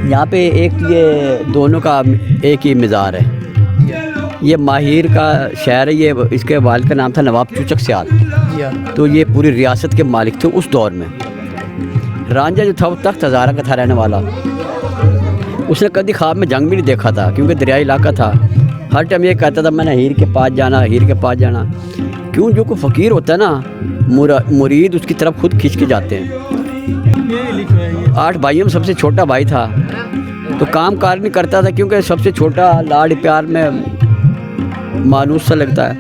یہاں پہ ایک یہ دونوں کا ایک ہی مزار ہے. یہ ماہیر کا شہر ہے. یہ اس کے والد کا نام تھا نواب چوچک سیال. تو یہ پوری ریاست کے مالک تھے اس دور میں. رانجھا جو تھا وہ تخت ہزارہ کا تھا رہنے والا. اس نے کبھی خواب میں جنگ بھی نہیں دیکھا تھا کیونکہ دریائی علاقہ تھا. ہر ٹائم یہ کہتا تھا میں نے ہیر کے پاس جانا, ہیر کے پاس جانا. کیوں جو کوئی فقیر ہوتا ہے نا مرید اس کی طرف خود کھینچ کے جاتے ہیں. 8 بھائیوں میں سب سے چھوٹا بھائی تھا تو کام کار نہیں کرتا تھا کیونکہ سب سے چھوٹا لاڈ پیار میں مانوس سا لگتا ہے.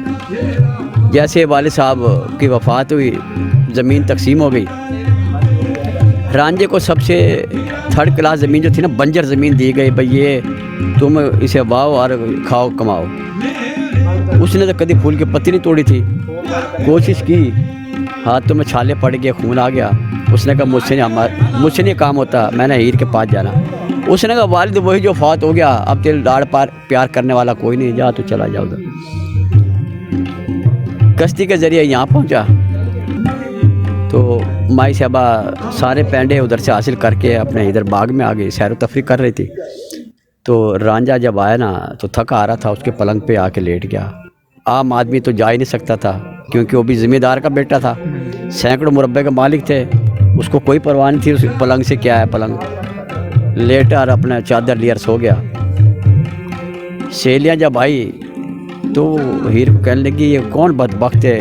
جیسے والد صاحب کی وفات ہوئی زمین تقسیم ہو گئی. رانجھے کو سب سے 3rd کلاس زمین جو تھی نا بنجر زمین دی گئی, بھئی یہ تم اسے واؤ اور کھاؤ کماؤ. اس نے تو کبھی پھول کی پتی نہیں توڑی تھی. کوشش کی, ہاتھوں میں چھالے پڑ گئے, خون آ گیا. اس نے کہا مجھ سے نہیں کام ہوتا, میں نے ہیر کے پاس جانا. اس نے کہا والد وہی جو فوت ہو گیا, اب تیرے لاڑ پیار کرنے والا کوئی نہیں, جا تو چلا جاؤ ادھر. کشتی کے ذریعے یہاں پہنچا تو مائی صاحبہ سارے پینڈے ادھر سے حاصل کر کے اپنے ادھر باغ میں آ گئی, سیر و تفریح کر رہی تھی. تو رانجھا جب آیا نا تو تھکا آ رہا تھا, اس کے پلنگ پہ آ کے لیٹ گیا. عام آدمی تو جا ہی نہیں سکتا تھا کیونکہ وہ بھی ذمہ دار کا بیٹا تھا, سینکڑوں مربع کا مالک تھے. اس کو کوئی پرواہ نہیں تھی اس پلنگ سے, کیا ہے پلنگ. لیٹا اور اپنا چادر لیا سو گیا. سیلیاں جب آئی تو ہیر کو کہنے لگی یہ کون بدبخت ہے,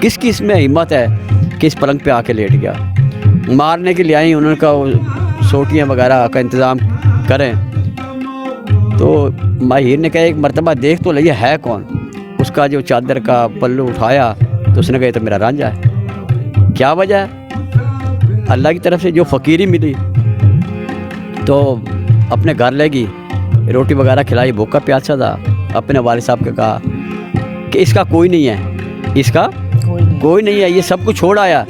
کس کی اس میں ہمت ہے کہ اس پلنگ پہ آ کے لیٹ گیا. مارنے کے لیے آئیں, انہوں نے کہا سوٹیاں وغیرہ کا انتظام کریں. تو ماہیر نے کہا ایک مرتبہ دیکھ تو لئے ہے کون. اس کا جو چادر کا پلو اٹھایا تو اس نے کہا یہ تو میرا رانجھا ہے. کیا وجہ ہے؟ اللہ کی طرف سے جو فقیری ملی تو اپنے گھر لے گی, روٹی وغیرہ کھلائی, بھوکا پیاسا تھا. اپنے والد صاحب کو کہا کہ اس کا کوئی نہیں ہے, اس کا کوئی نہیں ہے, یہ سب کچھ چھوڑ آیا,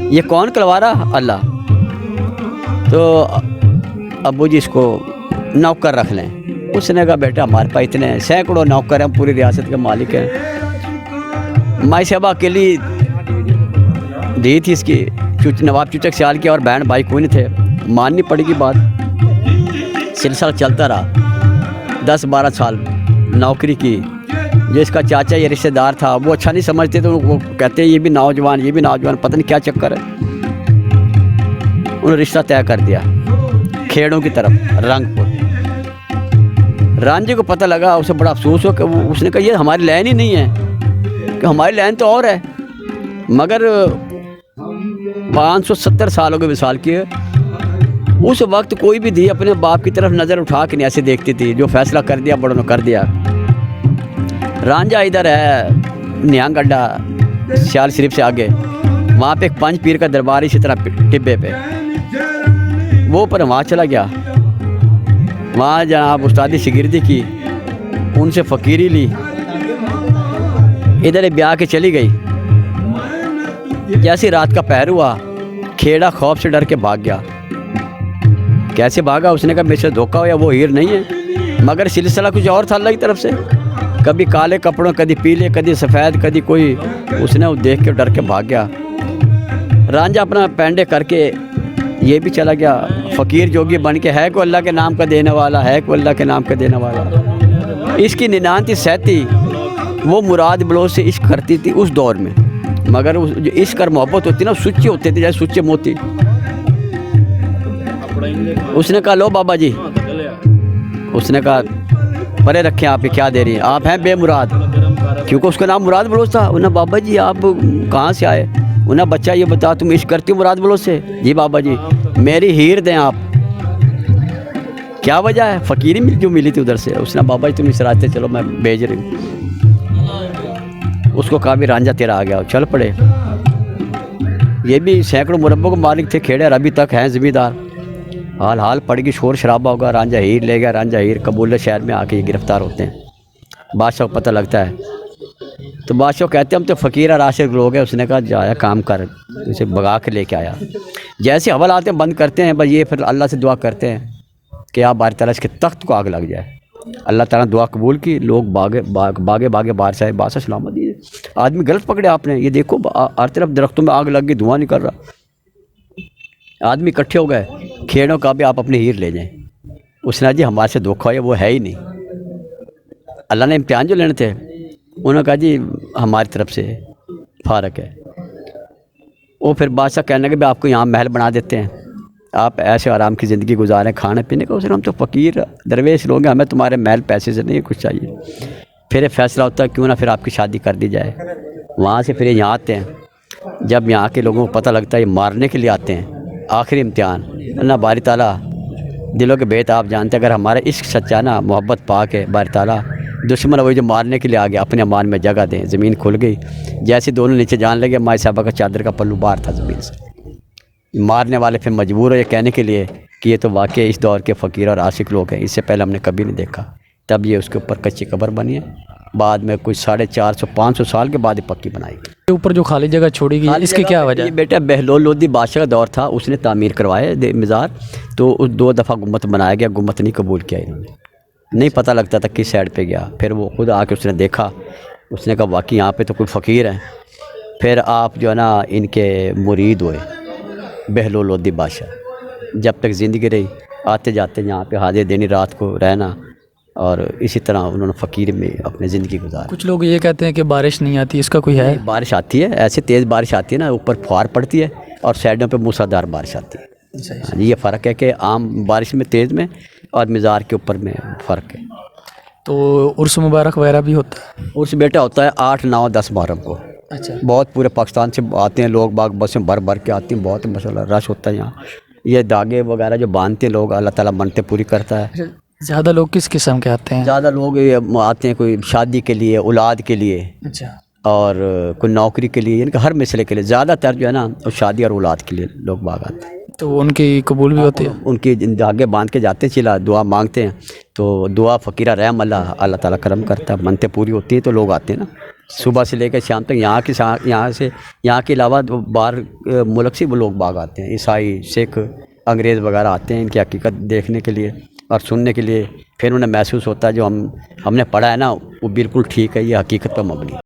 یہ کون کلوارا؟ اللہ. تو ابو جی اس کو نوکر رکھ لیں. اس نے کہا بیٹا ہمارے پاس اتنے ہیں, سینکڑوں نوکر ہیں, پوری ریاست کے مالک ہیں. مائی صاحبہ اکیلی دی تھی اس کی, نواب چوچک سیال کی, اور بہن بھائی کوئی نہیں تھے. ماننی پڑے گی بات. سلسلہ چلتا رہا 10-12 سال نوکری کی. جو اس کا چاچا یہ رشتہ دار تھا وہ اچھا نہیں سمجھتے تو وہ کہتے ہیں یہ بھی نوجوان پتہ نہیں کیا چکر ہے. انہوں نے رشتہ طے کر دیا کھیڑوں کی طرف رنگ پور. رانجھے کو پتہ لگا, اسے بڑا افسوس ہو کہ اس نے کہا یہ ہماری لائن ہی نہیں ہے, کہ ہماری لائن تو اور ہے. مگر 570 سالوں کے وصال کیے. اس وقت کوئی بھی دھی اپنے باپ کی طرف نظر اٹھا کے نہیں ایسے دیکھتی تھی, جو فیصلہ کر دیا بڑوں نے کر دیا. رانجھا ادھر ہے نیانگ اڈا سیال شریف سے آگے, وہاں پہ ایک 5 پیر کا دربار اسی طرح ٹبے پہ, وہ پر وہاں چلا گیا. وہاں جناب استادی شاگردی کی, ان سے فقیری لی, ادھر بیاہ کے چلی گئی. جیسی رات کا پہر ہوا, کھیڑا خوف سے ڈر کے بھاگ گیا. کیسے بھاگا؟ اس نے کہا میرے سے دھوکا ہوا, وہ ہیر نہیں ہے. مگر سلسلہ کچھ اور تھا اللہ کی طرف سے. کبھی کالے کپڑوں, کبھی پیلے, کبھی سفید, کبھی کوئی. اس نے وہ دیکھ کے ڈر کے بھاگ گیا. رانجھا اپنا پینڈے کر کے یہ بھی چلا گیا, فقیر جوگی بن کے. ہے کو اللہ کے نام کا دینے والا, ہے کو اللہ کے نام کا دینے والا. اس کی ننانتی سہتی, وہ مراد بلوچ سے عشق کرتی تھی اس دور میں. مگر جو عشق اور محبت ہوتی نا سچی ہوتی تھی, جیسے سچے موتی. اس نے کہا لو بابا جی, اس نے کہا پرے رکھیں, آپ کیا دے رہی ہیں, آپ ہیں بے مراد. کیونکہ اس کا نام مراد بلوچ تھا. انہیں بابا جی آپ کہاں سے آئے؟ انہیں بچہ یہ بتا تم عشق کرتی ہو مراد بلوچ سے؟ جی بابا جی. میری ہیر دیں آپ. کیا وجہ ہے؟ فقیری جو ملی تھی ادھر سے. اس نے بابا جی تم اس راستے چلو, میں بھیج رہی ہوں. اس کو کہا بھی رانجھا تیرا آ گیا, چل پڑے. یہ بھی سینکڑوں مربع کے مالک تھے, کھیڑے اور ابھی تک ہیں ذمہ دار. حال پڑ گئی, شور شرابہ ہوگا, رانجھا ہیر لے گیا. رانجھا ہیر قبول شہر میں آ کے یہ گرفتار ہوتے ہیں. بادشاہ کو پتہ لگتا ہے تو بادشاہ کہتے ہیں ہم تو فقیر اور عاشق لوگ ہیں. اس نے کہا جایا کام کر, اسے بھگا کے لے کے آیا. جیسے حوالہ آتے ہیں بند کرتے ہیں, بس یہ پھر اللہ سے دعا کرتے ہیں کہ آپ باری تعالیٰ اس کے تخت کو آگ لگ جائے. اللہ تعالیٰ دعا قبول کی. لوگ باغے بادشاہ سلامت دیے. آدمی غلط پکڑے آپ نے. یہ دیکھو ہر طرف درختوں میں آگ لگ گئی, دھواں نکل رہا. آدمی اکٹھے ہو گئے، کھیڑوں کا بھی آپ اپنی ہیر لے جائیں. اس نے جی ہمارے سے دھوکا ہوا، وہ ہے ہی نہیں. اللہ نے امتحان جو لینے تھے انہوں نے کہا جی ہماری طرف سے فارغ ہے. وہ پھر بادشاہ کہنے لگے بھی آپ کو یہاں محل بنا دیتے ہیں، آپ ایسے آرام کی زندگی گزاریں، کھانے پینے کا. اس نے ہم تو فقیر درویش لوگ ہیں، ہمیں تمہارے محل پیسے سے نہیں کچھ چاہیے. پھر یہ فیصلہ ہوتا ہے کیوں نہ پھر آپ کی شادی کر دی جائے. وہاں سے پھر یہ یہاں آتے ہیں. جب یہاں کے لوگوں کو پتہ لگتا ہے یہ مارنے کے لیے آتے ہیں، آخری امتحان. اللہ باری تعالیٰ دلوں کے بیت آپ جانتے ہیں، اگر ہمارا عشق سچا نا، محبت پاک ہے، باری تعالیٰ دشمن وہی جو مارنے کے لیے آ گیا اپنے امان میں جگہ دیں. زمین کھل گئی، جیسے دونوں نیچے جان لگے، مائی صاحبہ کا چادر کا پلو باہر تھا زمین سے. مارنے والے پھر مجبور ہو یہ کہنے کے لیے کہ یہ تو واقعی اس دور کے فقیر اور عاشق لوگ ہیں، اس سے پہلے ہم نے کبھی نہیں دیکھا. تب یہ اس کے اوپر کچی قبر بنی ہے. بعد میں کچھ 450-500 سال کے بعد یہ پکی بنائی گئی. اوپر جو خالی جگہ چھوڑی گئی اس کی کیا وجہ یہ بیٹا بہلول لودھی بادشاہ کا دور تھا، اس نے تعمیر کروایا مزار. تو اس 2 دفعہ گنبد بنایا گیا، گنبد نہیں قبول کیا انہوں نے. نہیں پتہ لگتا تھا کس سائڈ پہ گیا. پھر وہ خود آ کے اس نے دیکھا، اس نے کہا واقعی یہاں پہ تو کوئی فقیر ہے. پھر آپ جو ہے نا ان کے مرید ہوئے بہلول لودھی بادشاہ. جب تک زندگی رہی آتے جاتے یہاں پہ حاضر دینی رات کو رہنا، اور اسی طرح انہوں نے فقیر میں اپنی زندگی گزاری. کچھ لوگ یہ کہتے ہیں کہ بارش نہیں آتی، اس کا کوئی ہے؟ بارش آتی ہے، ایسے تیز بارش آتی ہے نا، اوپر فوار پڑتی ہے اور سائڈوں پہ موسلادھار بارش آتی ہے. ہاں جی، یہ فرق ہے کہ عام بارش میں تیز میں اور مزار کے اوپر میں فرق ہے. تو عرس مبارک وغیرہ بھی ہوتا ہے؟ عرس بیٹا ہوتا ہے 8، 9، 10 محرم کو. اچھا. بہت پورے پاکستان سے آتے ہیں لوگ باغ، بسیں بھر بھر کے آتی ہیں، بہت ماشاء اللہ رش ہوتا ہے یہاں. یہ داغے وغیرہ جو باندھتے ہیں لوگ، اللہ تعالیٰ منتیں پوری کرتا ہے. زیادہ لوگ کس قسم کے آتے ہیں؟ زیادہ لوگ آتے ہیں کوئی شادی کے لیے، اولاد کے لیے، اچھا، اور کوئی نوکری کے لیے، یعنی کہ ہر مسئلے کے لیے. زیادہ تر جو ہے نا وہ شادی اور اولاد کے لیے لوگ باغ آتے ہیں. تو ان کی قبول بھی ہوتی ہے؟ ان کی دھاگے باندھ کے جاتے ہیں، چلا دعا مانگتے ہیں تو دعا فقیرہ رحم اللہ تعالیٰ کرم کرتا ہے، منتیں پوری ہوتی ہیں تو لوگ آتے ہیں نا. صبح سے لے کے شام تک یہاں کے علاوہ باہر ملک سے وہ لوگ باغ آتے ہیں. عیسائی، سکھ، انگریز وغیرہ آتے ہیں ان کی حقیقت دیکھنے کے لیے اور سننے کے لیے. پھر انہیں محسوس ہوتا ہے جو ہم نے پڑھا ہے نا وہ بالکل ٹھیک ہے، یہ حقیقت پر مبنی ہے.